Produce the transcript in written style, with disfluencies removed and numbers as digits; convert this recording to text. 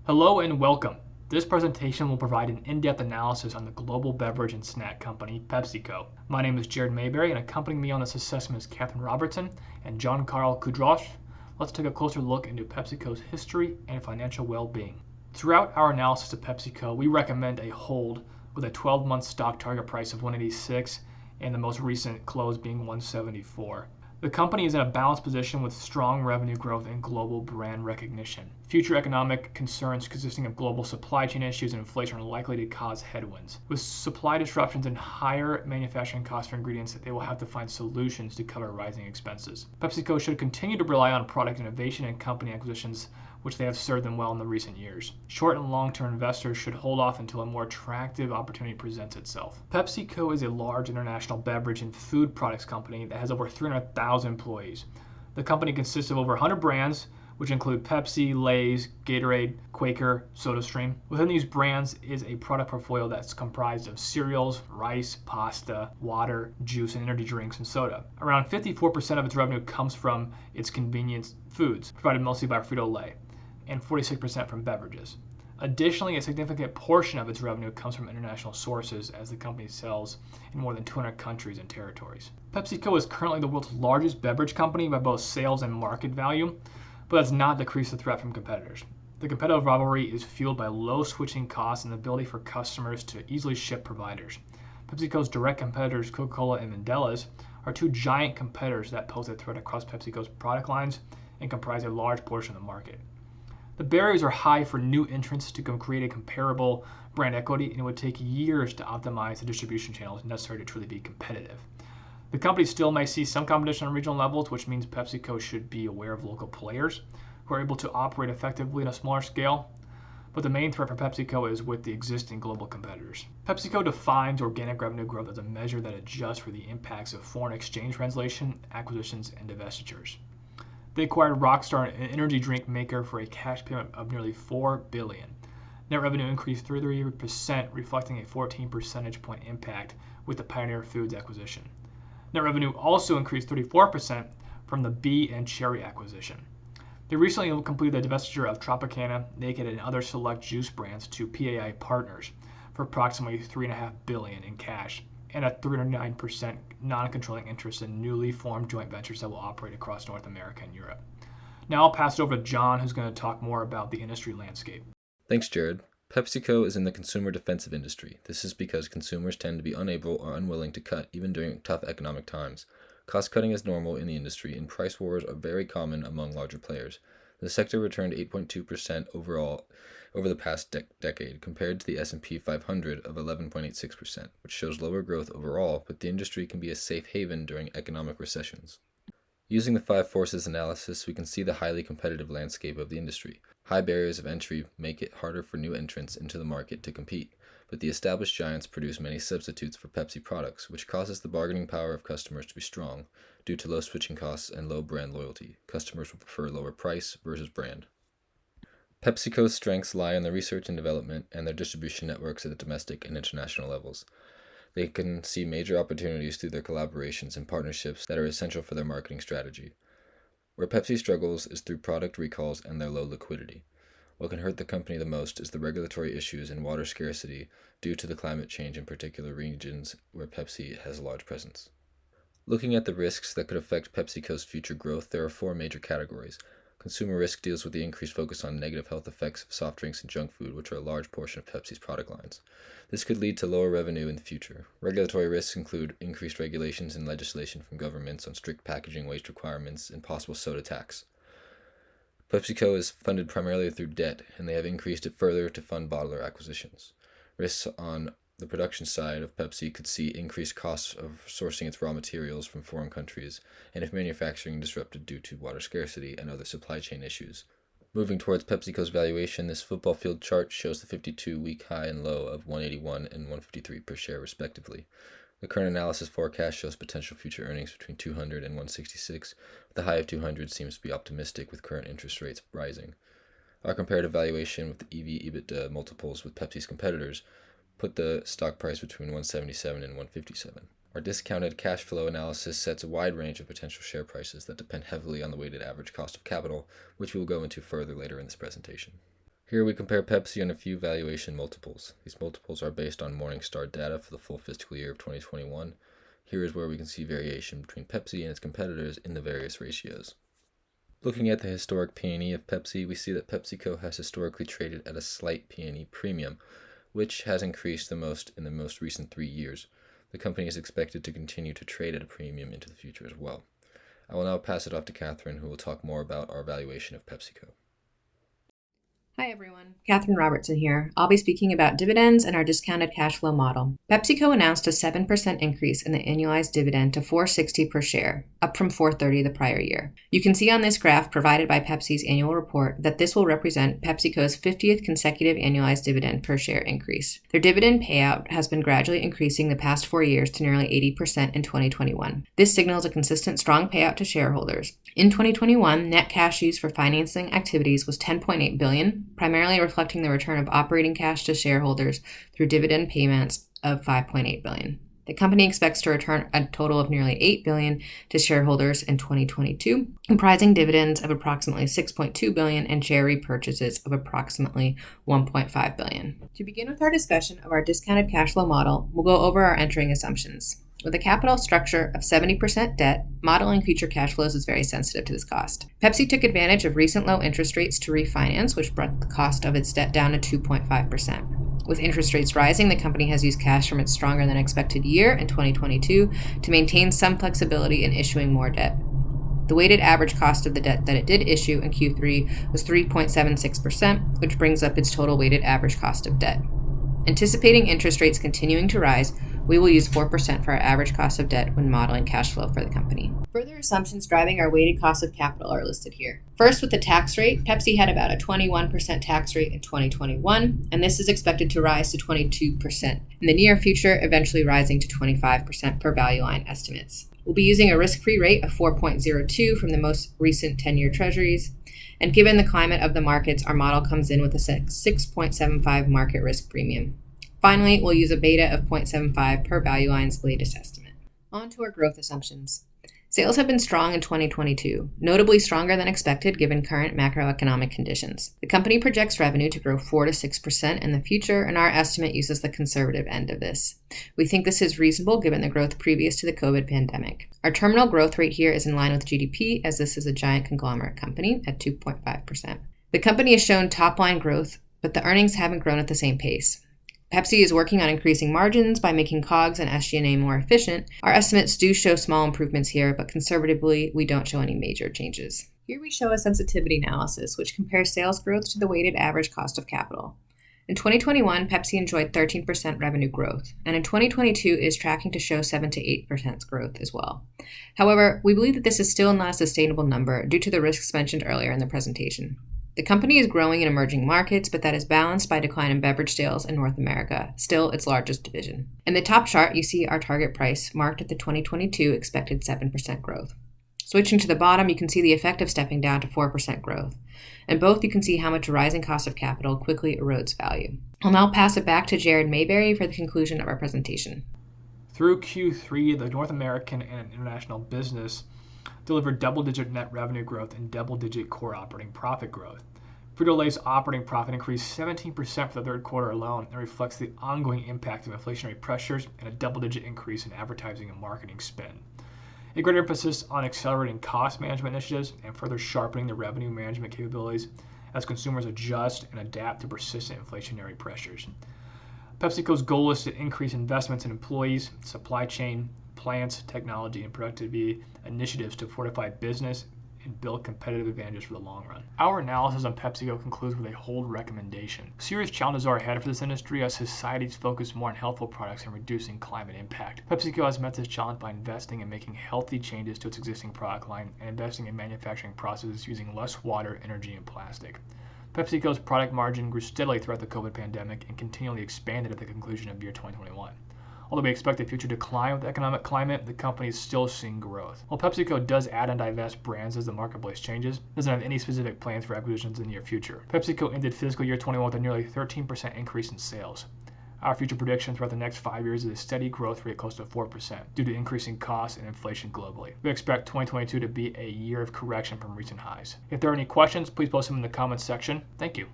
Hello and welcome. This presentation will provide an in-depth analysis on the global beverage and snack company PepsiCo. My name is Jared Mayberry, and accompanying me on this assessment is Catherine Robertson and John Carl Kudrosh. Let's take a closer look into PepsiCo's history and financial well-being. Throughout our analysis of PepsiCo, we recommend a hold with a 12-month stock target price of 186 and the most recent close being 174. The company is in a balanced position with strong revenue growth and global brand recognition. Future economic concerns consisting of global supply chain issues and inflation are likely to cause headwinds. With supply disruptions and higher manufacturing costs for ingredients, they will have to find solutions to cover rising expenses. PepsiCo should continue to rely on product innovation and company acquisitions, which they have served them well in the recent years. Short and long-term investors should hold off until a more attractive opportunity presents itself. PepsiCo is a large international beverage and food products company that has over 300,000 employees. The company consists of over 100 brands, which include Pepsi, Lay's, Gatorade, Quaker, SodaStream. Within these brands is a product portfolio that's comprised of cereals, rice, pasta, water, juice, and energy drinks, and soda. Around 54% of its revenue comes from its convenience foods, provided mostly by Frito-Lay, and 46% from beverages. Additionally, a significant portion of its revenue comes from international sources as the company sells in more than 200 countries and territories. PepsiCo is currently the world's largest beverage company by both sales and market value, but does not decrease the threat from competitors. The competitive rivalry is fueled by low switching costs and the ability for customers to easily ship providers. PepsiCo's direct competitors, Coca-Cola and Mandela's, are two giant competitors that pose a threat across PepsiCo's product lines and comprise a large portion of the market. The barriers are high for new entrants to create a comparable brand equity, and it would take years to optimize the distribution channels necessary to truly be competitive. The company still may see some competition on regional levels, which means PepsiCo should be aware of local players who are able to operate effectively on a smaller scale. But the main threat for PepsiCo is with the existing global competitors. PepsiCo defines organic revenue growth as a measure that adjusts for the impacts of foreign exchange translation, acquisitions, and divestitures. They acquired Rockstar, an energy drink maker, for a cash payment of nearly $4 billion. Net revenue increased 33%, reflecting a 14 percentage point impact with the Pioneer Foods acquisition. Net revenue also increased 34% from the Bee and Cherry acquisition. They recently completed the divestiture of Tropicana, Naked, and other select juice brands to PAI Partners for approximately $3.5 billion in cash and a 309% non-controlling interest in newly formed joint ventures that will operate across North America and Europe. Now I'll pass it over to John, who's going to talk more about the industry landscape. Thanks, Jared. PepsiCo is in the consumer defensive industry. This is because consumers tend to be unable or unwilling to cut even during tough economic times. Cost cutting is normal in the industry, and price wars are very common among larger players. The sector returned 8.2% overall over the past decade, compared to the S&P 500 of 11.86%, which shows lower growth overall, but the industry can be a safe haven during economic recessions. Using the five forces analysis, we can see the highly competitive landscape of the industry. High barriers of entry make it harder for new entrants into the market to compete, but the established giants produce many substitutes for Pepsi products, which causes the bargaining power of customers to be strong. Due to low switching costs and low brand loyalty, customers will prefer lower price versus brand. PepsiCo's strengths lie in their research and development and their distribution networks at the domestic and international levels. They can see major opportunities through their collaborations and partnerships that are essential for their marketing strategy. Where Pepsi struggles is through product recalls and their low liquidity. What can hurt the company the most is the regulatory issues and water scarcity due to the climate change in particular regions where Pepsi has a large presence. Looking at the risks that could affect PepsiCo's future growth, there are four major categories. Consumer risk deals with the increased focus on negative health effects of soft drinks and junk food, which are a large portion of Pepsi's product lines. This could lead to lower revenue in the future. Regulatory risks include increased regulations and legislation from governments on strict packaging waste requirements and possible soda tax. PepsiCo is funded primarily through debt, and they have increased it further to fund bottler acquisitions. Risks on the production side of Pepsi could see increased costs of sourcing its raw materials from foreign countries, and if manufacturing disrupted due to water scarcity and other supply chain issues. Moving towards PepsiCo's valuation, this football field chart shows the 52-week high and low of 181 and 153 per share respectively. The current analysis forecast shows potential future earnings between 200 and 166. The high of 200 seems to be optimistic with current interest rates rising. Our comparative valuation with the EV/EBITDA multiples with Pepsi's competitors put the stock price between 177 and 157. Our discounted cash flow analysis sets a wide range of potential share prices that depend heavily on the weighted average cost of capital, which we will go into further later in this presentation. Here we compare Pepsi and a few valuation multiples. These multiples are based on Morningstar data for the full fiscal year of 2021. Here is where we can see variation between Pepsi and its competitors in the various ratios. Looking at the historic P/E of Pepsi, we see that PepsiCo has historically traded at a slight P/E premium, which has increased the most in the most recent 3 years. The company is expected to continue to trade at a premium into the future as well. I will now pass it off to Catherine, who will talk more about our valuation of PepsiCo. Hi everyone, Catherine Robertson here. I'll be speaking about dividends and our discounted cash flow model. PepsiCo announced a 7% increase in the annualized dividend to $4.60 per share, up from $4.30 the prior year. You can see on this graph provided by Pepsi's annual report that this will represent PepsiCo's 50th consecutive annualized dividend per share increase. Their dividend payout has been gradually increasing the past 4 years to nearly 80% in 2021. This signals a consistent strong payout to shareholders. In 2021, net cash used for financing activities was $10.8 billion, primarily reflecting the return of operating cash to shareholders through dividend payments of $5.8 billion. The company expects to return a total of nearly $8 billion to shareholders in 2022, comprising dividends of approximately $6.2 billion and share repurchases of approximately $1.5 billion. To begin with our discussion of our discounted cash flow model, we'll go over our entering assumptions. With a capital structure of 70% debt, modeling future cash flows is very sensitive to this cost. Pepsi took advantage of recent low interest rates to refinance, which brought the cost of its debt down to 2.5%. With interest rates rising, the company has used cash from its stronger than expected year in 2022 to maintain some flexibility in issuing more debt. The weighted average cost of the debt that it did issue in Q3 was 3.76%, which brings up its total weighted average cost of debt. Anticipating interest rates continuing to rise, we will use 4% for our average cost of debt when modeling cash flow for the company. Further assumptions driving our weighted cost of capital are listed here. First, with the tax rate, Pepsi had about a 21% tax rate in 2021, and this is expected to rise to 22% in the near future, eventually rising to 25% per value line estimates. We'll be using a risk-free rate of 4.02 from the most recent 10-year treasuries, and given the climate of the markets, our model comes in with a 6.75 market risk premium. Finally, we'll use a beta of 0.75 per value line's latest estimate. On to our growth assumptions. Sales have been strong in 2022, notably stronger than expected given current macroeconomic conditions. The company projects revenue to grow 4 to 6% in the future, and our estimate uses the conservative end of this. We think this is reasonable given the growth previous to the COVID pandemic. Our terminal growth rate here is in line with GDP, as this is a giant conglomerate company at 2.5%. The company has shown top-line growth, but the earnings haven't grown at the same pace. Pepsi is working on increasing margins by making COGS and SG&A more efficient. Our estimates do show small improvements here, but conservatively, we don't show any major changes. Here we show a sensitivity analysis, which compares sales growth to the weighted average cost of capital. In 2021, Pepsi enjoyed 13% revenue growth, and in 2022 is tracking to show 7 to 8% growth as well. However, we believe that this is still not a sustainable number due to the risks mentioned earlier in the presentation. The company is growing in emerging markets, but that is balanced by decline in beverage sales in North America, still its largest division. In the top chart, you see our target price marked at the 2022 expected 7% growth. Switching to the bottom, you can see the effect of stepping down to 4% growth. In both, you can see how much a rising cost of capital quickly erodes value. I'll now pass it back to Jared Mayberry for the conclusion of our presentation. Through Q3, the North American and international business delivered double-digit net revenue growth and double-digit core operating profit growth. Frito-Lay's operating profit increased 17% for the third quarter alone and reflects the ongoing impact of inflationary pressures and a double-digit increase in advertising and marketing spend. A greater emphasis on accelerating cost management initiatives and further sharpening the revenue management capabilities as consumers adjust and adapt to persistent inflationary pressures. PepsiCo's goal is to increase investments in employees, supply chain, plants, technology, and productivity initiatives to fortify business and build competitive advantages for the long run. Our analysis on PepsiCo concludes with a hold recommendation. Serious challenges are ahead for this industry as societies focus more on healthful products and reducing climate impact. PepsiCo has met this challenge by investing and making healthy changes to its existing product line and investing in manufacturing processes using less water, energy, and plastic. PepsiCo's product margin grew steadily throughout the COVID pandemic and continually expanded at the conclusion of year 2021. Although we expect a future decline with the economic climate, the company is still seeing growth. While PepsiCo does add and divest brands as the marketplace changes, it doesn't have any specific plans for acquisitions in the near future. PepsiCo ended fiscal year 21 with a nearly 13% increase in sales. Our future prediction throughout the next 5 years is a steady growth rate close to 4% due to increasing costs and inflation globally. We expect 2022 to be a year of correction from recent highs. If there are any questions, please post them in the comments section. Thank you.